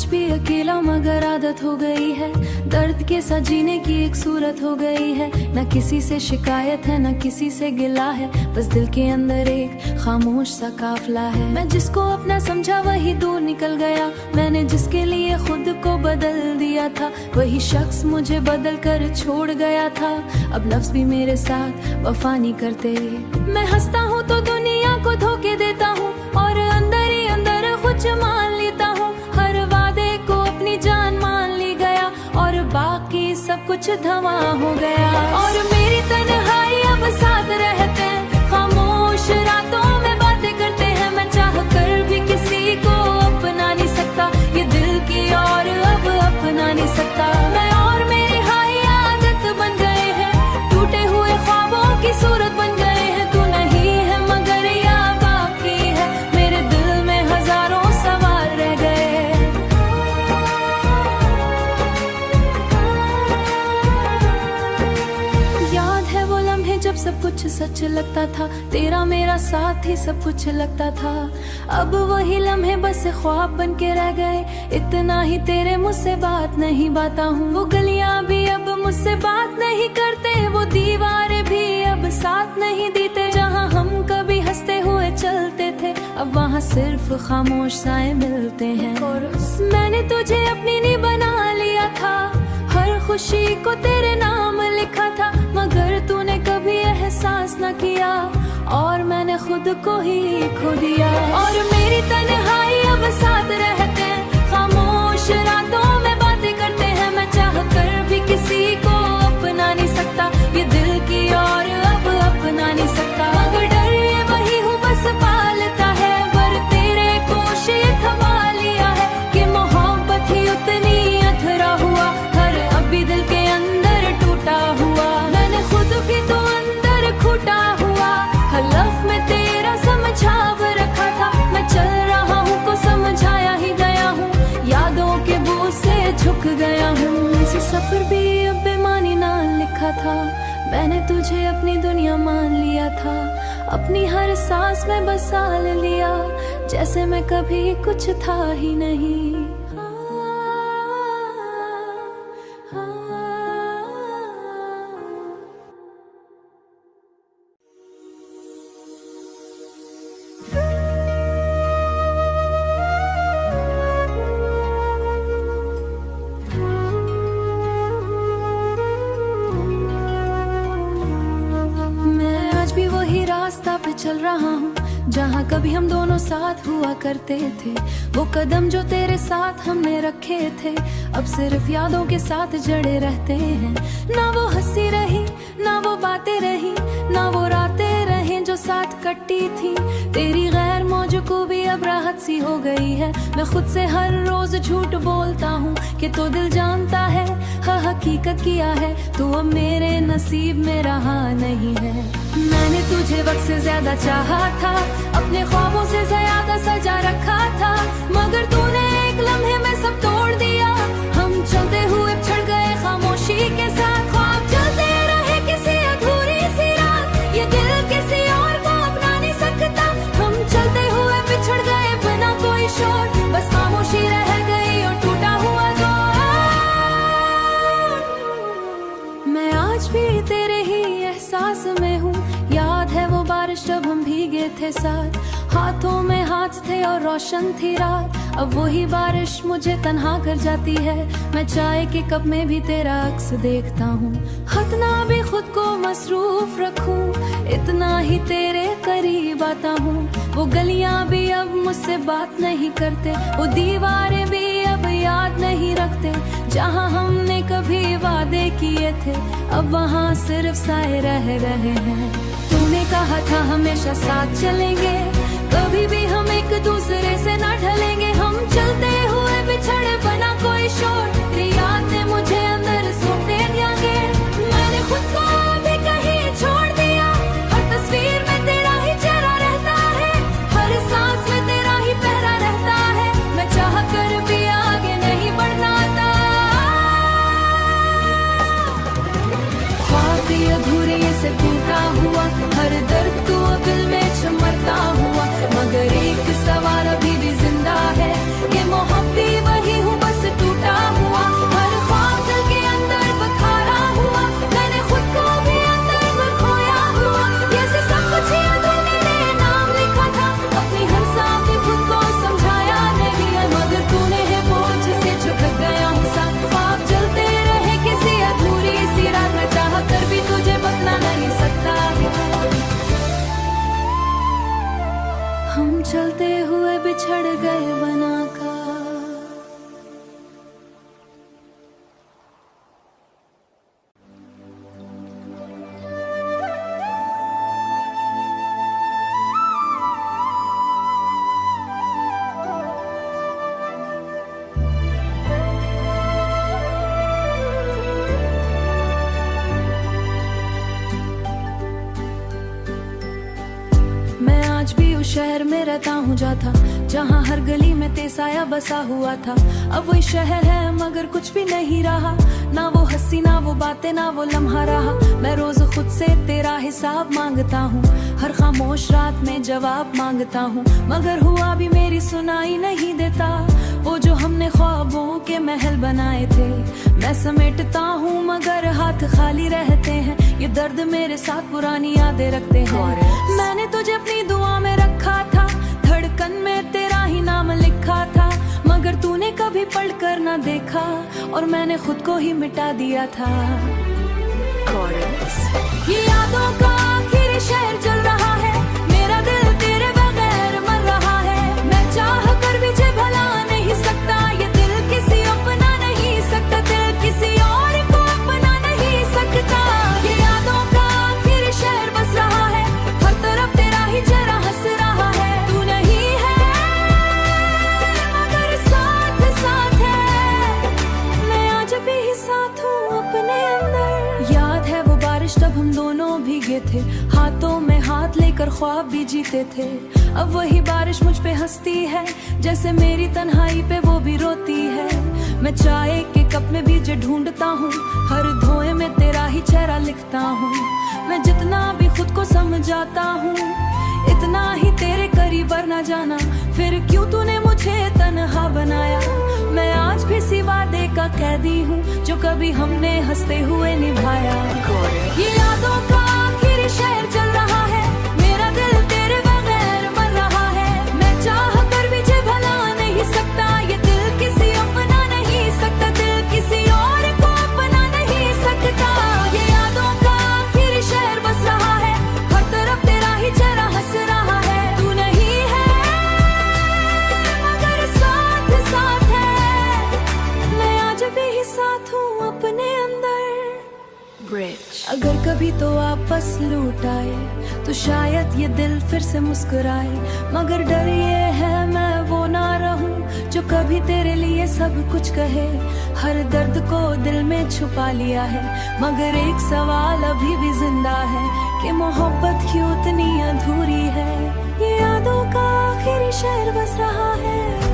भी अकेला मगर आदत हो गई है, दर्द के साथ जीने की एक सूरत हो गई है। न किसी से शिकायत है न किसी से गिला है, बस दिल के अंदर एक खामोश सा काफिला है। मैं जिसको अपना समझा वही दूर निकल गया, मैंने जिसके लिए खुद को बदल दिया था वही शख्स मुझे बदल कर छोड़ गया था। अब लफ्ज भी मेरे साथ वफा नहीं करते। मैं हंसता हूँ तो दुनिया को धोखे देता हूँ और अंदर ही अंदर कुछ मान लेता हूँ। हर वादे को अपनी जान मान ली गया और बाकी सब कुछ धुआं हो गया। और मेरी तन्हाई अब साथ रहते हैं, खामोश रातों में बातें करते हैं। मैं चाह कर भी किसी को अपना नहीं सकता, ये दिल की और अब अपना नहीं सकता। मैं और मेरी हाई आदत बन गए हैं, टूटे हुए ख्वाबों की सूरत बन गए हैं। तू नहीं है मगर या बाकी है, मेरे दिल में हजारों सवाल रह गए। याद है वो लम्हे जब सब कुछ सच लगता था, तेरा मेरा साथ ही सब कुछ लगता था। अब वही लम्हे बस ख्वाब बन के रह गए, इतना ही तेरे मुझसे बात नहीं बाता हूँ। वो गलियां भी अब मुझसे बात नहीं करते, वो दीवारें भी अब साथ नहीं देते। जहाँ हम कभी हंसते हुए चलते थे अब वहाँ सिर्फ खामोश साए मिलते हैं। मैंने तुझे अपनी नहीं बना लिया था, हर खुशी को तेरे नाम लिखा था, मगर तूने कभी एहसास न किया और मैंने खुद को ही खो दिया। और मेरी तन्हाई अब साथ रहते हैं, खामोश रातों में बातें करते हैं। मैं चाह कर भी किसी को अपना नहीं सकता, ये दिल की और अब अपना नहीं सकता। मगर डर ये वही हूँ बस पालता है, पर तेरे कोशिश थमा लिया है कि मोहब्बत ही उतनी अधूरा हुआ। हर अभी दिल के अंदर टूटा हुआ, मैंने खुद भी तो अंदर खूटा हुआ। हर लफ्ज़ में तेरा समझाव रखा था, मैं चल रहा हूँ को समझाया ही गया हूँ, यादों के बोझ से झुक गया हूँ। इसी सफर भी अब बेमानी ना लिखा था, मैंने तुझे अपनी दुनिया मान लिया था। अपनी हर सांस में बसा लिया, जैसे मैं कभी कुछ था ही नहीं। रास्ता पे चल रहा हूँ जहाँ कभी हम दोनों साथ हुआ करते थे। वो कदम जो तेरे साथ हमने रखे थे अब सिर्फ यादों के साथ जड़े रहते हैं। ना वो हंसी रही ना वो बातें रही, ना वो रातें रही जो साथ कटी थी। तेरी गैर मौज को भी अब राहत सी हो गई है। मैं खुद से हर रोज झूठ बोलता हूँ कि तो दिल जानता है, हाँ हकीकत किया है तू अब मेरे नसीब में रहा नहीं है। मैंने तुझे वक्त से ज्यादा चाहा था, अपने ख्वाबों से ज्यादा सजा रखा था, मगर तूने एक लम्हे में सब तोड़ दिया। हम चलते हुए छड़ गए खामोशी के साथ, ख्वाब चलते रहे किसी अधूरी सी रात, ये दिल किसी और को अपना नहीं सकता। हम चलते हुए बिछड़ गए बिना कोई शोर, बस खामोशी रह गई और टूटा हुआ दौर। मैं आज भी तेरे ही एहसास में हूँ, याद है वो बारिश जब हम भीगे थे साथ, हाथों में हाथ थे और रोशन थी रात। अब वही बारिश मुझे तन्हा कर जाती है, मैं चाय के कप में भी तेरा अक्स देखता हूँ। हतना भी खुद को मसरूफ रखूं, इतना ही तेरे करीब आता हूँ। वो गलियां भी अब मुझसे बात नहीं करते, वो दीवारें भी अब याद नहीं रखते। जहाँ हमने कभी वादे किए थे अब वहाँ सिर्फ साए रह रहे हैं। तूने कहा था हमेशा साथ चलेंगे, कभी भी हम एक दूसरे से ना ढलेंगे। हम चलते हुए बिछड़े बना कोई शोर, तेरी याद ने मुझे अंदर सोते दियांगे। मैंने खुद को भी कहीं छोड़ दिया, हर तस्वीर में तेरा ही चेहरा रहता है, हर सांस में तेरा ही पहरा रहता है। मैं चाह कर भी आगे नहीं बढ़ना था, ख्वाब भी अधूरे से टूटा हुआ, हर दर्द तू दिल में चमकता हुआ। मगर एक सवाल अभी भी जिंदा है कि मोहब्बत वही हूँ आज भी उस शहर में रहता हूँ जाता, जहाँ हर गली में तेसाया बसा हुआ था। अब वही शहर है मगर कुछ भी नहीं रहा, ना वो हंसी ना वो बातें ना वो लम्हा रहा। मैं रोज खुद से तेरा हिसाब मांगता हूँ, हर खामोश रात में जवाब मांगता हूँ, मगर हुआ भी मेरी सुनाई नहीं देता। वो जो हमने ख्वाबों के महल बनाए थे, मैं समेटता हूँ मगर हाथ खाली रहते हैं। ये दर्द मेरे साथ पुरानी यादें रखते हैं। मैंने तुझे अपनी दुआ में रखा था, धड़कन में तेरा ही नाम लिखा था, मगर तूने कभी पढ़कर ना देखा और मैंने खुद को ही मिटा दिया था। ये यादों का आखिरी शहर जल रहा है, मेरा दिल तेरे बगैर मर रहा है। मैं चाह कर भी जे भला नहीं सकता, ये दिल किसी अपना नहीं सकता, दिल किसी और को अपना नहीं सकता। ये यादों का आखिरी शहर बस रहा है, हर तरफ तेरा ही चेहरा हंस रहा है। तू नहीं है मगर साथ साथ है, मैं आज भी ही साथ हूँ अपने अंदर। याद है वो बारिश तब हम दोनों भीगे थे, हाथों में हाथ लेकर ख्वाब भी जीते थे। अब वही बारिश मुझ पे हंसती है, जैसे मेरी तन्हाई पे वो भी रोती है। मैं चाय के कप में बीजे ढूंढता हूँ, हर धोए में तेरा ही चेहरा लिखता हूँ। मैं जितना भी खुद को समझाता हूँ, इतना ही तेरे करीब न जाना, फिर क्यों तूने मुझे तन्हा बनाया। मैं आज भी सी वादे का कैदी हूँ, जो कभी हमने हंसते हुए निभाया। ये यादों का आखिरी शहर चल रहा है, मेरा दिल तेरे बगैर मर रहा है। मैं चाह कर भी जे भला नहीं सकता, ये दिल किसी अपना नहीं सकता, दिल किसी और को अपना नहीं सकता। ये यादों का आखिरी शहर बस रहा है, हर तरफ तेरा ही चेहरा हंस रहा है। तू नहीं है मगर साथ साथ है, मैं आज भी ही साथ हूँ अपने अंदर। अगर कभी तो आपस लूट आए तो शायद ये दिल फिर से मुस्कुराए, मगर डर ये है मैं वो ना रहूं जो कभी तेरे लिए सब कुछ कहे। हर दर्द को दिल में छुपा लिया है, मगर एक सवाल अभी भी जिंदा है कि मोहब्बत क्यों इतनी अधूरी है। ये यादों का आखिरी शहर बस रहा है।